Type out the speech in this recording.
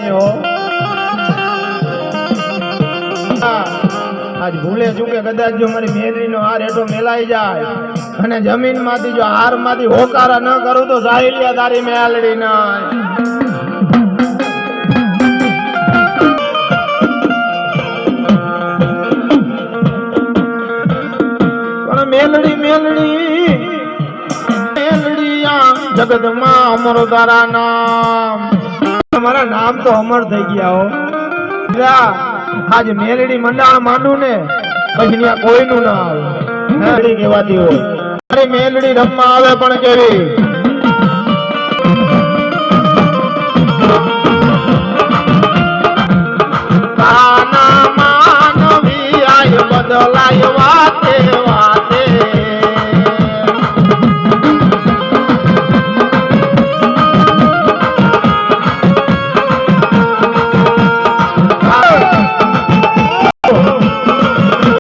છે હો આજ ભૂલે ચૂકે કદાચ જો મારી મેલડીનો હાર હેઠો મેલાઈ જાય અને જમીન માંથી જો હાર માંથી હોકારા ન કરું તો સાહિલિયા તારી મેલડી ના પણ મેલડી મેલડી મેલડીયા જગતમાં અમર તારા નામ તમારા નામ તો અમર થઈ ગયા હો આજ મેલડી મંડાણ માંડું ને પછી ત્યાં કોઈનું ના આવે મેલડી કહેવાતી હોય મારી મેલડી રમવા આવે પણ કેવી